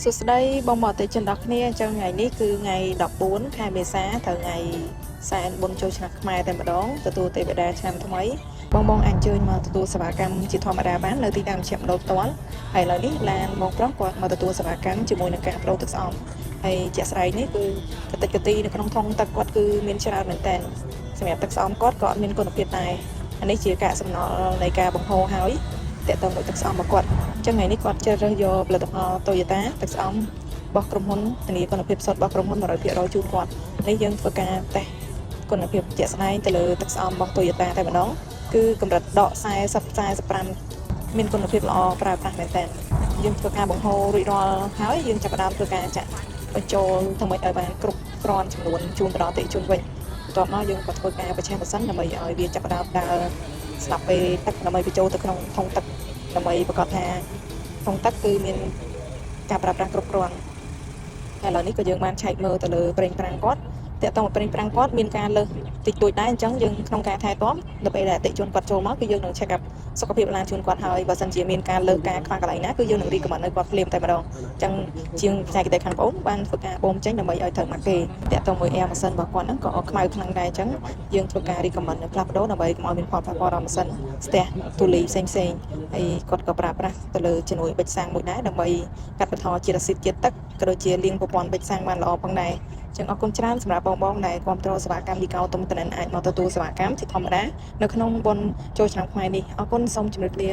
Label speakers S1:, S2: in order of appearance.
S1: សួស្តីបងប្អូនអតិថិជនទាំងអស់គ្នាអញ្ចឹងថ្ងៃនេះគឺថ្ងៃ14ខែមេសាត្រូវថ្ងៃសែនបុណ្យចូលឆ្នាំខ្មែរតែម្ដងទទួលទេវតាឆ្នាំថ្មីបងអញ្ជើញមកទទួលសេវាកម្មជាធម្មតាបាននៅទីតាំងមជ្ឈមណ្ឌលផ្ទាល់ហើយឥឡូវនេះឡានបងប្រុសគាត់មកទទួលសេវាកម្មជាមួយនឹងការប្រូទឹកស្អំហើយជាក់ស្ដែងនេះគឺកតិកទីនៅក្នុងធុងទឹកគាត់គឺមានច្រើនមែនតើសម្រាប់ទឹកស្អំគាត់ក៏អត់មានគុណភាពដែរអានេះជាការសំណល់នៃការបង្ហូរហើយតើតើមួយទឹកស្អំរបស់គាត់អញ្ចឹងថ្ងៃនេះគាត់ជ្រើសរើសយកផលិតផល Toyota ទឹកស្អំរបស់ក្រុមហ៊ុនធានាគុណភាពសុទ្ធរបស់ក្រុមហ៊ុន 100% ជូនគាត់នេះយើងធ្វើការតេស្តគុណភាពជាក់ស្ដែងទៅលើទឹកស្អំរបស់ Toyota តែម្ដងគឺកម្រិតដក40 45មានគុណភាពល្អប្រើប្រាស់មែនតើយើងធ្វើការបង្ហូររួចរាល់ហើយយើងចាប់ផ្ដើមធ្វើការចាក់បញ្ចូលធ្វើម៉េចឲ្យបានគ្រប់គ្រាន់ចំនួនជូនទៅដល់អតិថិជនវិញបន្ទាប់មកយើងក៏ធ្វើការបច្ចេកវិទ្យាដើម្បីឲ្យវាចាប់ផ្ដើមដើរស្ដាប់ពេលទឹកដើម្បីបញ្ចូលទៅក្នុងធុងទឹកដើម្បីប្រកាសថាធុងទឹកគឺមានការប្រើប្រាស់គ្រប់គ្រាន់ហើយឥឡូវនេះក៏យើងបានឆែកមើលទៅលើប្រេងប្រាំងគាត់តើតើប្រេងប្រាំងគាត់មានការលើសតិចតួចដែរអញ្ចឹងយើងក្នុងការថែទាំដល់ពេលដែលអតិថិជនគាត់ចូលមកគឺយើងនឹង check up សុខភាពឡានជូនគាត់ហើយបើសិនជាមានការលើសការខ្វះកន្លែងណាគឺយើងនឹង recommend ឲ្យគាត់ភ្លាមតែម្ដងអញ្ចឹងជាងផ្នែកកិត្តិយសខាងបងបានធ្វើការបូមចេញដើម្បីឲ្យត្រូវមកគេតើតើមួយ air ម៉ាស៊ីនរបស់គាត់ហ្នឹងក៏ខ្មៅខ្លាំងដែរអញ្ចឹងយើងធ្វើការ recommend ផ្លាស់ប្ដូរដើម្បីកុំឲ្យមានផលប៉ះពាល់ដល់ម៉ាស៊ីនស្ទះទូលីផ្សេងហើយគាត់ក៏ប្រើប្រាស់ទៅលើជំនួយប៊ិចសាំងមួយដែរដើម្បីកាត់បន្ថយជាតិអាស៊ីតជាតិទឹកក៏ដូចជាលាងប្រព័ន្ធប៊ិចសាំងបានល្អផងដែរចឹងអរគុណច្រើនសម្រាប់បងដែលគ្រប់គ្រងសេវាកម្មលីកោទុំតនិនអាចមកទទួលសេវាកម្មជាធម្មតានៅក្នុងបុណ្យចូលឆ្នាំខ្មែរនេះអរគុណសូមជម្រាបលា